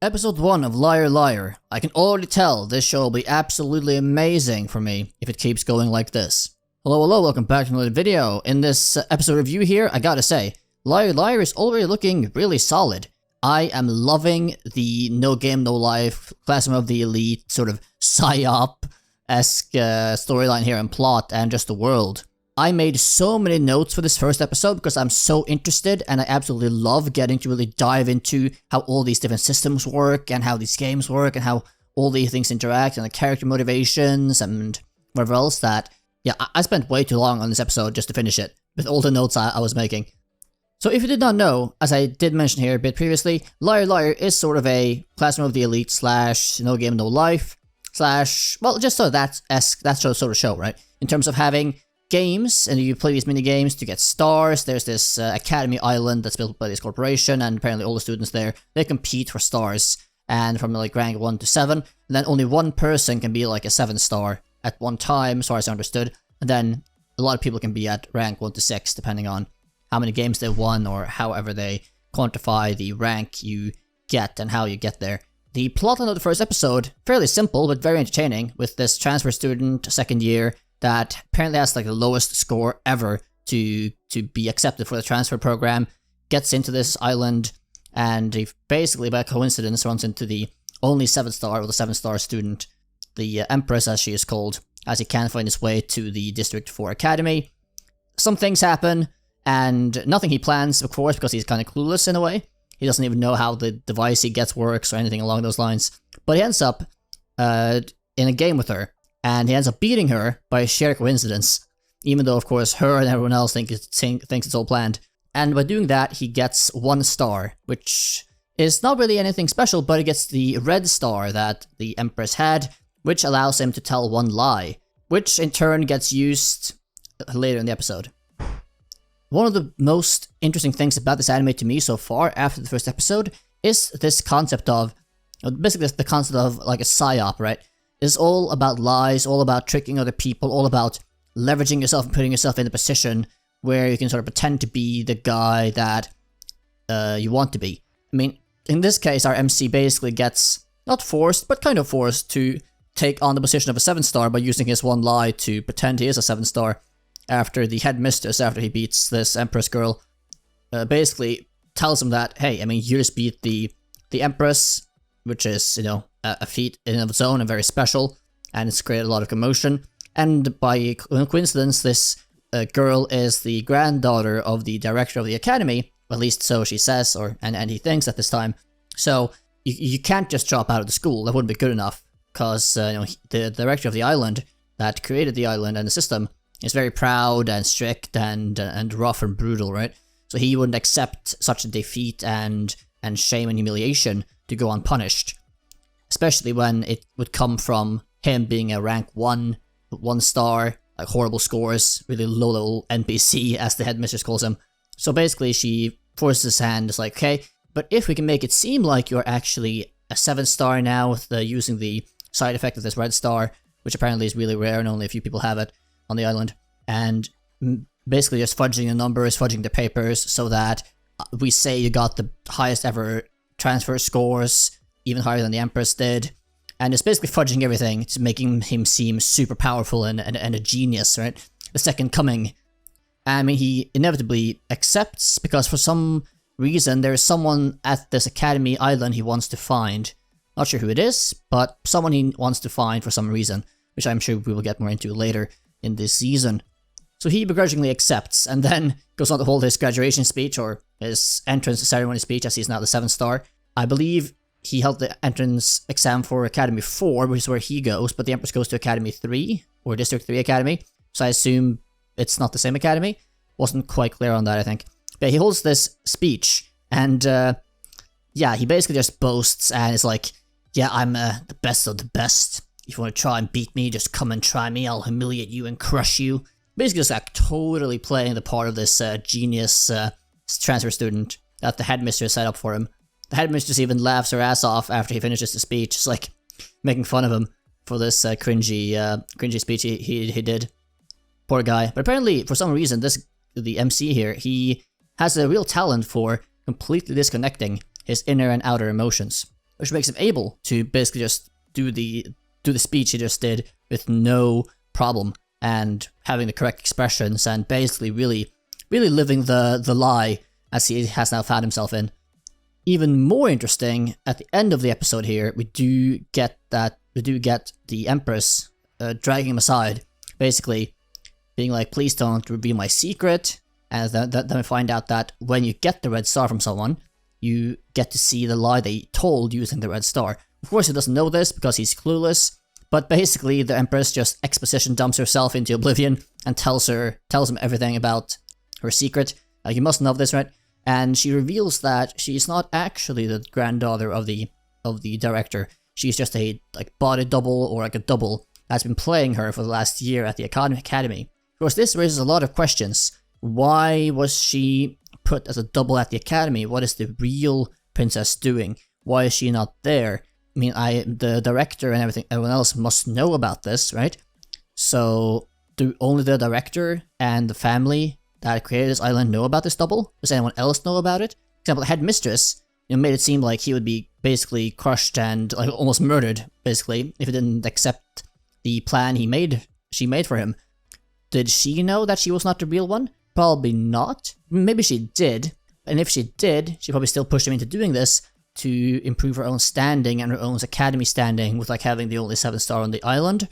Episode 1 of Liar Liar. I can already tell this show will be absolutely amazing for me if it keeps going like this. Hello, welcome back to another video. In this episode review here, I gotta say, Liar Liar is already looking really solid. I am loving the No Game No Life, Classroom of the Elite, sort of Psyop-esque storyline here and plot and just the world. I made so many notes for this first episode because I'm so interested and I absolutely love getting to really dive into how all these different systems work and how these games work and how all these things interact and the character motivations and whatever else that... Yeah, I spent way too long on this episode just to finish it with all the notes I was making. So if you did not know, as I did mention here a bit previously, Liar Liar is sort of a Classroom of the Elite slash No Game No Life slash... Well, just so that's sort of show, right? In terms of having games, and you play these mini games to get stars. There's this Academy Island that's built by this corporation, and apparently all the students there, they compete for stars, and from like rank 1 to 7, and then only one person can be like a 7-star at one time, as far as I understood, and then a lot of people can be at rank 1 to 6, depending on how many games they won, or however they quantify the rank you get and how you get there. The plot of the first episode, fairly simple, but very entertaining, with this transfer student, second year, that apparently has like the lowest score ever to be accepted for the transfer program, gets into this island, and he basically by coincidence runs into the only 7-star, or the 7-star student, the Empress as she is called, as he can't find his way to the District 4 Academy. Some things happen, and nothing he plans, of course, because he's kind of clueless in a way. He doesn't even know how the device he gets works or anything along those lines. But he ends up in a game with her. And he ends up beating her by sheer coincidence, even though, of course, her and everyone else thinks it's all planned. And by doing that, he gets 1 star, which is not really anything special, but he gets the red star that the Empress had, which allows him to tell 1 lie, which in turn gets used later in the episode. One of the most interesting things about this anime to me so far, after the first episode, is this concept of, basically the concept of like a psyop, right? It's all about lies, all about tricking other people, all about leveraging yourself and putting yourself in a position where you can sort of pretend to be the guy that you want to be. I mean, in this case, our MC basically gets, not forced, but kind of forced to take on the position of a 7-star by using his 1 lie to pretend he is a 7-star after the headmistress, after he beats this Empress girl, basically tells him that, hey, I mean, you just beat the Empress, which is, you know, a feat in and of its own and very special, and it's created a lot of commotion. And by coincidence, this girl is the granddaughter of the director of the academy, at least so she says, and he thinks at this time. So you can't just drop out of the school. That wouldn't be good enough, because you know, the director of the island that created the island and the system is very proud and strict and rough and brutal, right? So he wouldn't accept such a defeat and shame and humiliation to go unpunished. Especially when it would come from him being a rank 1 star, like horrible scores, really low level NPC as the headmistress calls him. So basically she forces his hand, it's like, okay, but if we can make it seem like you're actually a 7-star now with using the side effect of this red star, which apparently is really rare and only a few people have it on the island, and basically just fudging the numbers, fudging the papers, so that we say you got the highest ever transfer scores, even higher than the Empress did, and it's basically fudging everything, it's making him seem super powerful and a genius, right? The second coming. I mean, he inevitably accepts, because for some reason there is someone at this Academy Island he wants to find. Not sure who it is, but someone he wants to find for some reason, which I'm sure we will get more into later in this season. So he begrudgingly accepts, and then goes on to hold his graduation speech, or his entrance ceremony speech, as he's now the 7-star. I believe he held the entrance exam for Academy 4, which is where he goes, but the Empress goes to Academy 3, or District 3 Academy, so I assume it's not the same academy. Wasn't quite clear on that, I think. But he holds this speech, and yeah, he basically just boasts, and is like, yeah, I'm the best of the best. If you want to try and beat me, just come and try me, I'll humiliate you and crush you. Basically just like totally playing the part of this genius transfer student that the headmistress set up for him. The headmistress even laughs her ass off after he finishes the speech, just like making fun of him for this cringy speech he did. Poor guy. But apparently, for some reason, the MC here, he has a real talent for completely disconnecting his inner and outer emotions. which makes him able to basically just do the speech he just did with no problem, and having the correct expressions, and basically really living the lie as he has now found himself in. Even more interesting, at the end of the episode here, we do get the Empress dragging him aside, basically being like, please don't reveal my secret. And then we find out that when you get the red star from someone, you get to see the lie they told using the red star. Of course, he doesn't know this because he's clueless, but basically the Empress just exposition dumps herself into oblivion and tells him everything about her secret. You must know this, right? And she reveals that she's not actually the granddaughter of the director. She's just a body double, or a double that's been playing her for the last year at the academy. Of course, this raises a lot of questions. Why was she put as a double at the academy? What is the real princess doing? Why is she not there? I mean, the director and everyone else must know about this, right? So, do only the director and the family that created this island know about this double? Does anyone else know about it? For example, the headmistress, made it seem like he would be basically crushed and almost murdered, basically, if he didn't accept the plan she made for him. Did she know that she was not the real one? Probably not. Maybe she did, and if she did, she probably still pushed him into doing this to improve her own standing and her own academy standing with having the only 7-star on the island,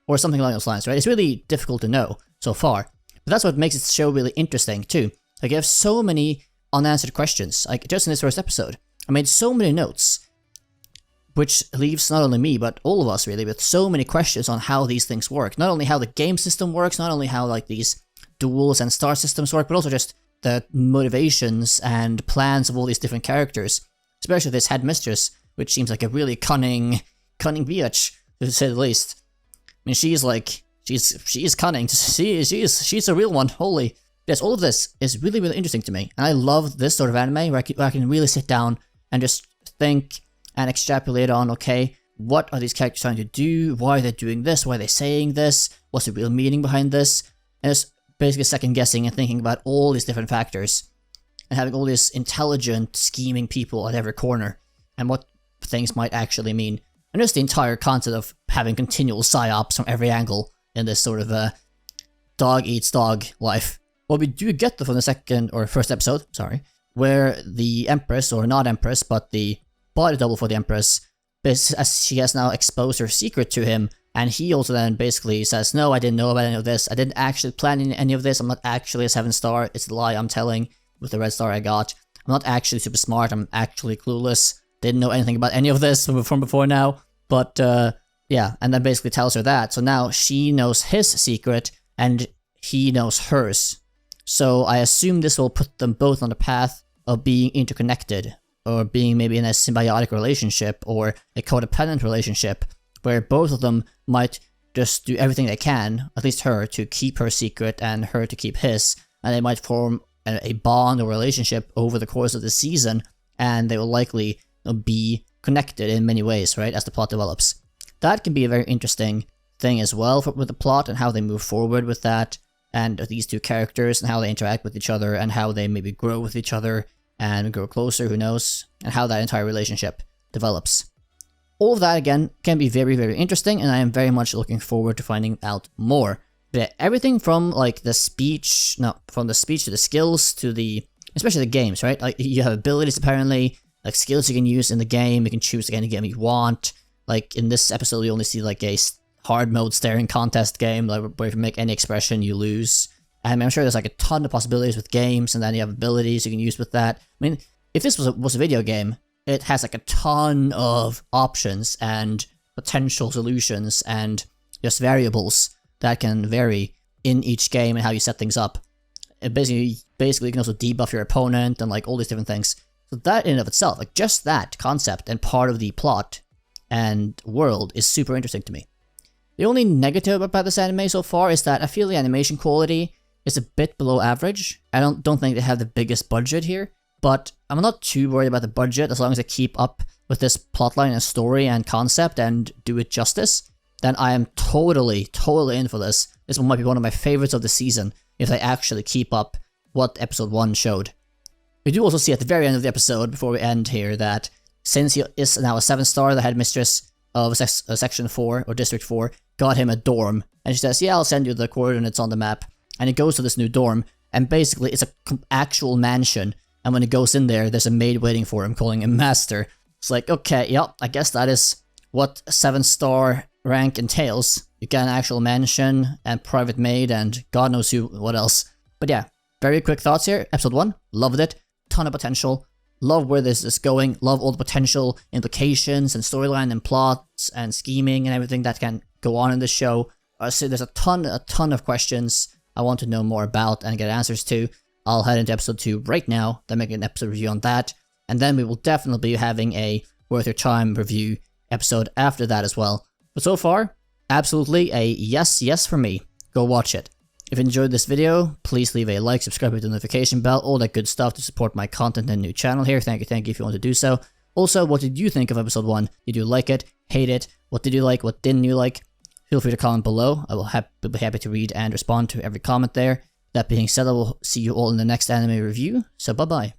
or something along those lines, right? It's really difficult to know so far, but that's what makes this show really interesting too. You have so many unanswered questions. Just in this first episode, I made so many notes, which leaves not only me, but all of us really with so many questions on how these things work. Not only how the game system works, not only how these duels and star systems work, but also just the motivations and plans of all these different characters. Especially this headmistress, which seems like a really cunning bitch, to say the least. I mean, she's cunning. She's a real one. Holy. Yes, all of this is really interesting to me. And I love this sort of anime where I can really sit down and just think and extrapolate on, okay, what are these characters trying to do? Why are they doing this? Why are they saying this? What's the real meaning behind this? And just basically second guessing and thinking about all these different factors. And having all these intelligent, scheming people at every corner. And what things might actually mean. And just the entire concept of having continual psyops from every angle in this sort of dog eats dog life. Well, we do get from the first episode, where the Empress, or not Empress, but the body double for the Empress, as she has now exposed her secret to him, and he also then basically says, no, I didn't know about any of this, I didn't actually plan any of this, I'm not actually a 7-star, it's a lie I'm telling with the red star I got, I'm not actually super smart, I'm actually clueless, didn't know anything about any of this from before now, but yeah, and then basically tells her that, so now she knows his secret, and he knows hers. So I assume this will put them both on the path of being interconnected, or being maybe in a symbiotic relationship, or a codependent relationship, where both of them might just do everything they can, at least her, to keep her secret and her to keep his, and they might form a bond or relationship over the course of the season, and they will likely be connected in many ways, right, as the plot develops. That can be a very interesting thing as well with the plot and how they move forward with that, and these two characters and how they interact with each other and how they maybe grow with each other and grow closer, who knows, and how that entire relationship develops. All of that, again, can be very, very interesting, and I am very much looking forward to finding out more. But everything from the speech to the skills to especially the games, right? You have abilities apparently, skills you can use in the game, you can choose the kind of game you want. In this episode, we only see a hard mode staring contest game, where if you make any expression, you lose. And I'm sure there's a ton of possibilities with games, and then you have abilities you can use with that. I mean, if this was a video game, it has a ton of options and potential solutions and just variables that can vary in each game and how you set things up. And basically you can also debuff your opponent and all these different things. So that in and of itself, just that concept and part of the plot and world is super interesting to me. The only negative about this anime so far is that I feel the animation quality is a bit below average. I don't think they have the biggest budget here, but I'm not too worried about the budget as long as they keep up with this plotline and story and concept and do it justice. Then I am totally in for this. This one might be one of my favorites of the season if they actually keep up what episode 1 showed. We do also see at the very end of the episode, before we end here, that since he is now a 7-star, the headmistress of Section 4, or District 4, got him a dorm. And she says, yeah, I'll send you the coordinates on the map. And he goes to this new dorm, and basically it's a actual mansion. And when he goes in there, there's a maid waiting for him, calling him master. It's like, okay, yep, I guess that is what 7-star rank entails. You get an actual mansion, and private maid, and God knows what else. But yeah, very quick thoughts here. Episode 1, loved it. Ton of potential. Love where this is going. Love all the potential implications and storyline and plots and scheming and everything that can go on in the show. So there's a ton of questions I want to know more about and get answers to. I'll head into episode 2 right now, then make an episode review on that. And then we will definitely be having a worth your time review episode after that as well. But so far, absolutely a yes for me. Go watch it. If you enjoyed this video, please leave a like, subscribe with the notification bell, all that good stuff to support my content and new channel here. Thank you if you want to do so. Also, what did you think of episode 1? Did you like it? Hate it? What did you like? What didn't you like? Feel free to comment below. I will be happy to read and respond to every comment there. That being said, I will see you all in the next anime review. So bye bye.